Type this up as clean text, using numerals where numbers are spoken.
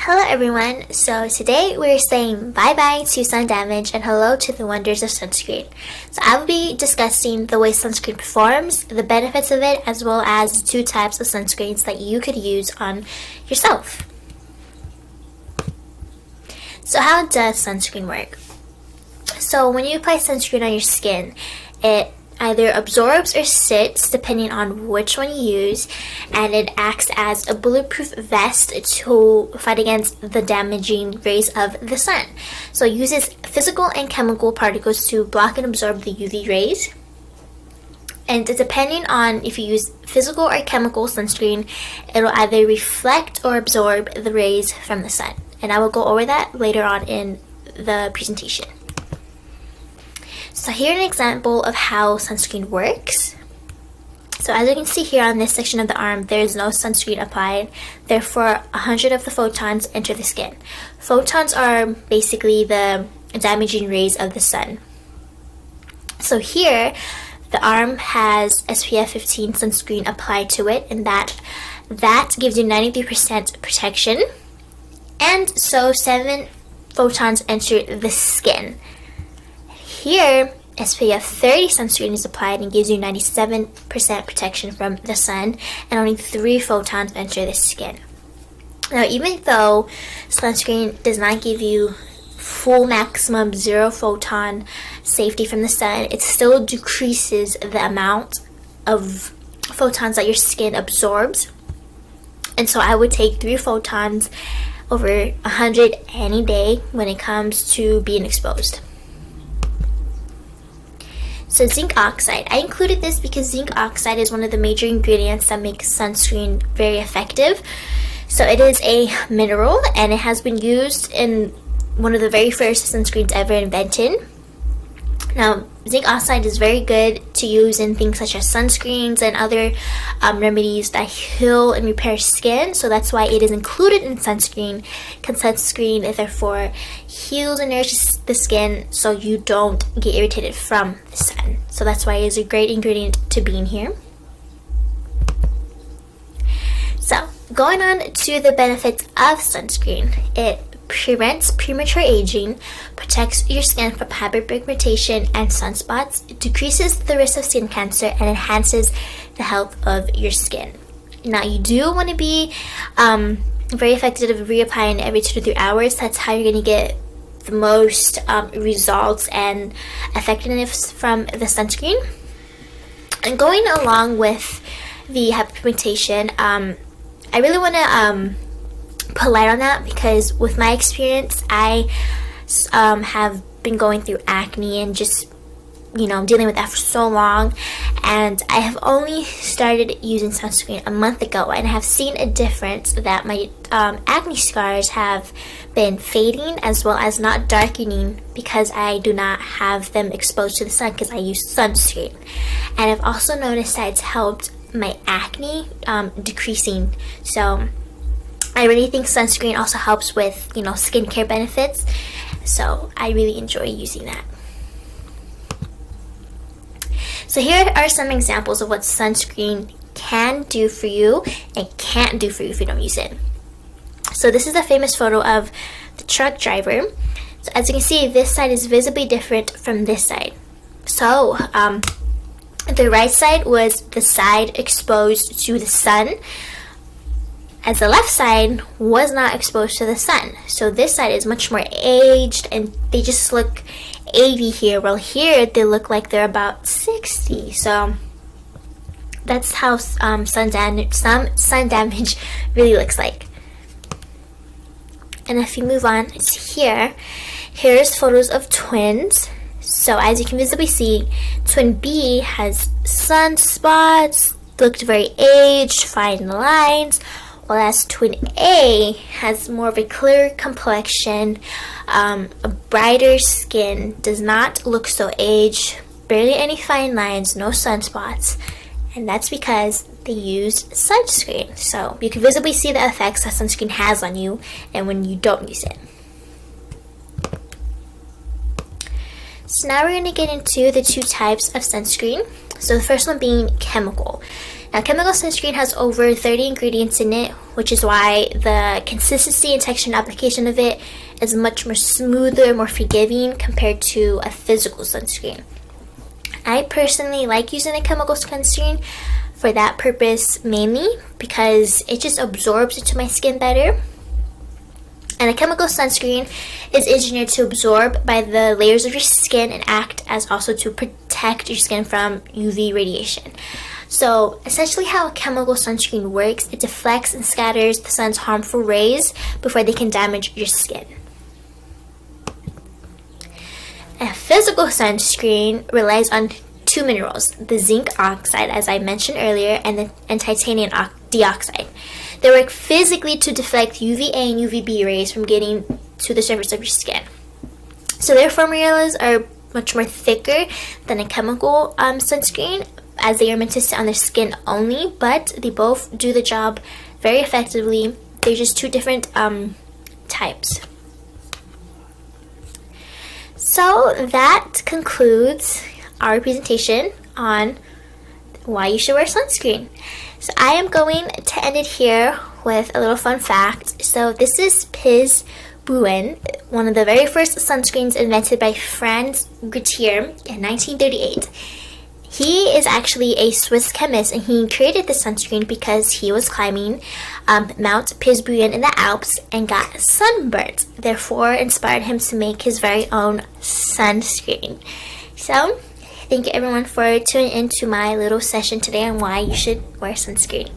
Hello everyone, so today we're saying bye-bye to sun damage and hello to the wonders of sunscreen. So I will be discussing the way sunscreen performs, the benefits of it, as well as the two types of sunscreens that you could use on yourself. So how does sunscreen work? So when you apply sunscreen on your skin, it either absorbs or sits depending on which one you use, and it acts as a bulletproof vest to fight against the damaging rays of the sun. So it uses physical and chemical particles to block and absorb the UV rays. And depending on if you use physical or chemical sunscreen, it will either reflect or absorb the rays from the sun. And I will go over that later on in the presentation. So here's an example of how sunscreen works. So as you can see here on this section of the arm, there is no sunscreen applied. Therefore, 100 of the photons enter the skin. Photons are basically the damaging rays of the sun. So here, the arm has SPF 15 sunscreen applied to it, and that gives you 93% protection. And so 7 photons enter the skin. Here, SPF 30 sunscreen is applied and gives you 97% protection from the sun, and only 3 photons enter the skin. Now, even though sunscreen does not give you full maximum 0 photon safety from the sun, it still decreases the amount of photons that your skin absorbs. And so I would take 3 photons over 100 any day when it comes to being exposed. So zinc oxide. I included this because zinc oxide is one of the major ingredients that makes sunscreen very effective. So it is a mineral, and it has been used in one of the very first sunscreens ever invented. Now, zinc oxide is very good to use in things such as sunscreens and other remedies that heal and repair skin. So that's why it is included in sunscreen, because sunscreen therefore heals and nourishes the skin so you don't get irritated from the sun. So that's why it is a great ingredient to be in here. So going on to the benefits of sunscreen, it prevents premature aging, protects your skin from hyperpigmentation and sunspots, it decreases the risk of skin cancer, and enhances the health of your skin. Now, you do want to be very effective of reapplying every 2 to 3 hours. That's how you're going to get the most results and effectiveness from the sunscreen. And going along with the hyperpigmentation, I really want to put light on that, because with my experience, I have been going through acne and just dealing with that for so long, and I have only started using sunscreen a month ago, and I have seen a difference that my acne scars have been fading as well as not darkening, because I do not have them exposed to the sun because I use sunscreen. And I've also noticed that it's helped my acne decreasing. So I really think sunscreen also helps with, skincare benefits. So I really enjoy using that. So here are some examples of what sunscreen can do for you and can't do for you if you don't use it. So this is a famous photo of the truck driver. So as you can see, this side is visibly different from this side. So the right side was the side exposed to the sun, as the left side was not exposed to the sun. So this side is much more aged, and they just look 80 here, while here they look like they're about 60. So that's how sun damage really looks like. And if you move on, it's here's photos of twins. So as you can visibly see, twin B has sunspots, looked very aged, fine lines, whereas twin A has more of a clear complexion, a brighter skin, does not look so aged, barely any fine lines, no sunspots, and that's because they used sunscreen. So you can visibly see the effects that sunscreen has on you and when you don't use it. So now we're going to get into the two types of sunscreen. So the first one being chemical. Now, chemical sunscreen has over 30 ingredients in it, which is why the consistency and texture and application of it is much more smoother, more forgiving compared to a physical sunscreen. I personally like using a chemical sunscreen for that purpose mainly because it just absorbs into my skin better. And a chemical sunscreen is engineered to absorb by the layers of your skin and act as also to protect your skin from UV radiation. So essentially how a chemical sunscreen works, it deflects and scatters the sun's harmful rays before they can damage your skin. A physical sunscreen relies on two minerals, the zinc oxide, as I mentioned earlier, and titanium dioxide. They work physically to deflect UVA and UVB rays from getting to the surface of your skin. So their formulas are much more thicker than a chemical sunscreen, as they are meant to sit on the skin only, but they both do the job very effectively. They're just two different types. So that concludes our presentation on why you should wear sunscreen. So I am going to end it here with a little fun fact. So this is Piz Buin, one of the very first sunscreens invented by Franz Grettir in 1938. He is actually a Swiss chemist, and he created the sunscreen because he was climbing Mount Piz Buin in the Alps and got sunburnt. Therefore, inspired him to make his very own sunscreen. So, thank you everyone for tuning into my little session today on why you should wear sunscreen.